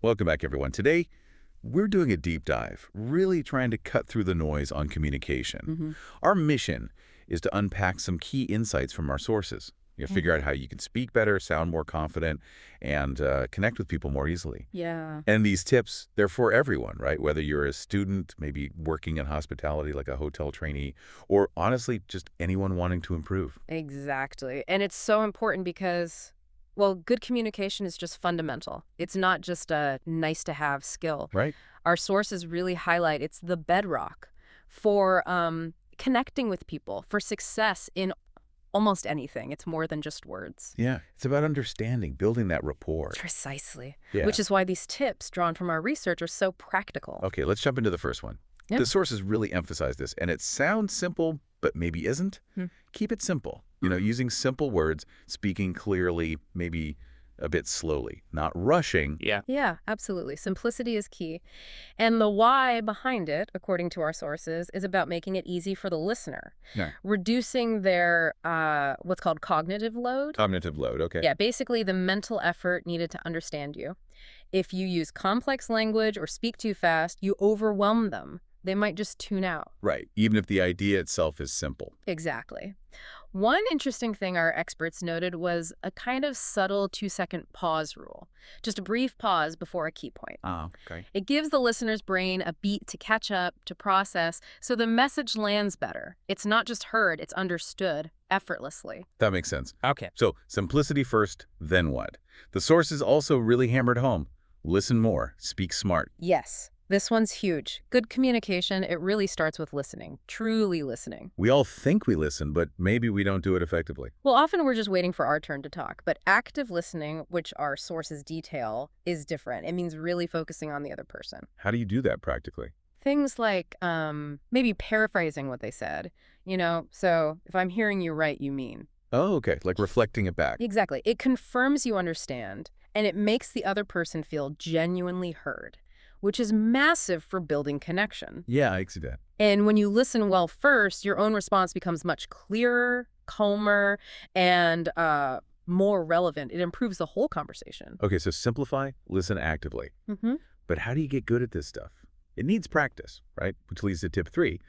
Welcome back, everyone. Today, we're doing a deep dive, really trying to cut through the noise on communication. Our mission is to unpack some key insights from our sources. Figure out how you can speak better, sound more confident, and connect with people more easily. Yeah. And these tips, they're for everyone, right? Whether you're a student, maybe working in hospitality like a hotel trainee, or honestly, just anyone wanting to improve. Exactly. And it's so important because, well, good communication is just fundamental. It's not just a nice-to-have skill. Right. Our sources really highlight it's the bedrock for connecting with people, for success in almost anything. It's more than just words. Yeah, it's about understanding, building that rapport. Precisely. Yeah. Which is why these tips drawn from our research are so practical. Okay, let's jump into the first one. Yeah. The sources really emphasize this, and it sounds simple, but maybe isn't. Keep it simple. Using simple words, speaking clearly, maybe a bit slowly, not rushing. Yeah, absolutely. Simplicity is key. And the why behind it, according to our sources, is about making it easy for the listener. Yeah. Reducing their what's called cognitive load. Cognitive load, okay. Yeah, basically the mental effort needed to understand you. If you use complex language or speak too fast, you overwhelm them. They might just tune out. Right, even if the idea itself is simple. Exactly. One interesting thing our experts noted was a kind of subtle 2-second pause rule. Just a brief pause before a key point. Oh, okay. It gives the listener's brain a beat to catch up, to process, so the message lands better. It's not just heard, it's understood effortlessly. That makes sense. Okay. So, simplicity first, then what? The sources also really hammered home. Listen more, speak smart. Yes, this one's huge. Good communication, it really starts with listening, truly listening. We all think we listen, but maybe we don't do it effectively. Well, often we're just waiting for our turn to talk, but active listening, which our sources detail, is different. It means really focusing on the other person. How do you do that practically? Things like maybe paraphrasing what they said. So if I'm hearing you right, you mean. Oh, okay, like reflecting it back. Exactly. It confirms you understand, and it makes the other person feel genuinely heard, which is massive for building connection. Yeah, I see that. And when you listen well first, your own response becomes much clearer, calmer, and more relevant. It improves the whole conversation. Okay, so simplify, listen actively. But how do you get good at this stuff? It needs practice, right? Which leads to tip 3,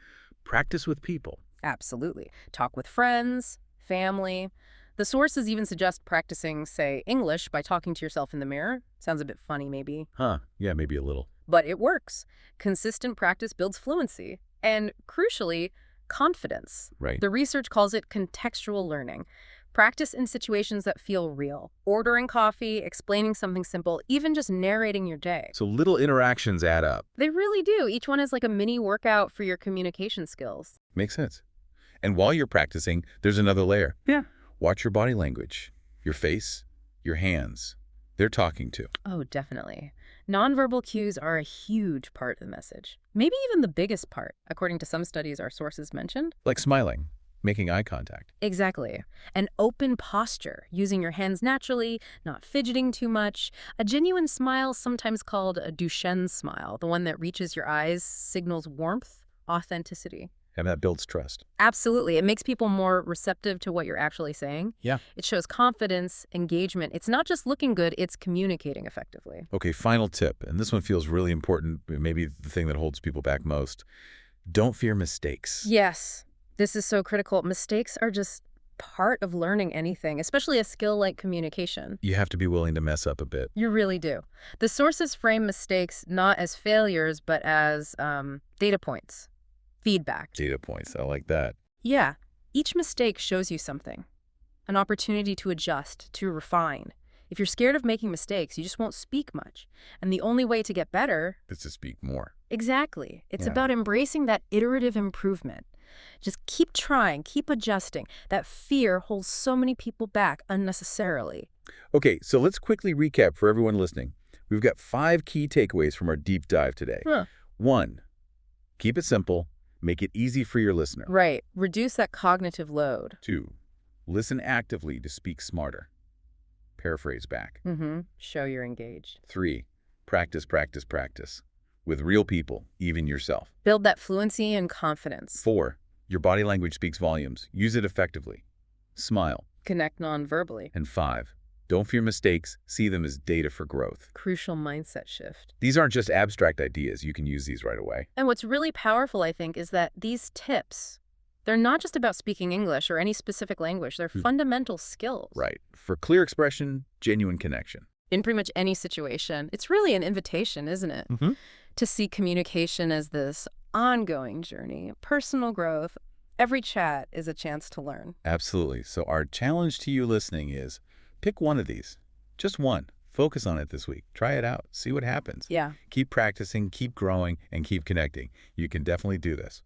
practice with people. Absolutely. Talk with friends, family. The sources even suggest practicing, say, English by talking to yourself in the mirror. Sounds a bit funny, maybe. Huh, yeah, maybe a little. But it works. Consistent practice builds fluency. And crucially, confidence. Right. The research calls it contextual learning. Practice in situations that feel real. Ordering coffee, explaining something simple, even just narrating your day. So little interactions add up. They really do. Each one is like a mini workout for your communication skills. Makes sense. And while you're practicing, there's another layer. Yeah. Watch your body language, your face, your hands. They're talking to. Oh, definitely. Nonverbal cues are a huge part of the message. Maybe even the biggest part, according to some studies our sources mentioned. Like smiling, making eye contact. Exactly. An open posture, using your hands naturally, not fidgeting too much. A genuine smile, sometimes called a Duchenne smile, the one that reaches your eyes, signals warmth, authenticity. And that builds trust. Absolutely. It makes people more receptive to what you're actually saying. Yeah. It shows confidence, engagement. It's not just looking good, it's communicating effectively. Okay, final tip, and this one feels really important, maybe the thing that holds people back most. Don't fear mistakes. Yes, this is so critical. Mistakes are just part of learning anything, especially a skill like communication. You have to be willing to mess up a bit. You really do. The sources frame mistakes not as failures, but as data points. Feedback. Data points, I like that. Yeah. Each mistake shows you something. An opportunity to adjust, to refine. If you're scared of making mistakes, you just won't speak much. And the only way to get better... is to speak more. Exactly. It's Yeah. about embracing that iterative improvement. Just keep trying, keep adjusting. That fear holds so many people back unnecessarily. Okay, so let's quickly recap for everyone listening. We've got 5 key takeaways from our deep dive today. 1, keep it simple. Make it easy for your listener. Right. Reduce that cognitive load. 2, listen actively to speak smarter. Paraphrase back. Show you're engaged. 3, practice, practice, practice. With real people, even yourself. Build that fluency and confidence. 4, your body language speaks volumes. Use it effectively. Smile. Connect non-verbally. And 5, Don't fear mistakes. See them as data for growth. Crucial mindset shift. These aren't just abstract ideas. You can use these right away. And what's really powerful, I think, is that these tips, they're not just about speaking English or any specific language. They're fundamental skills. Right. For clear expression, genuine connection. In pretty much any situation. It's really an invitation, isn't it? To see communication as this ongoing journey, personal growth. Every chat is a chance to learn. Absolutely. So our challenge to you listening is pick one of these. Just one. Focus on it this week. Try it out. See what happens. Yeah. Keep practicing, keep growing, and keep connecting. You can definitely do this.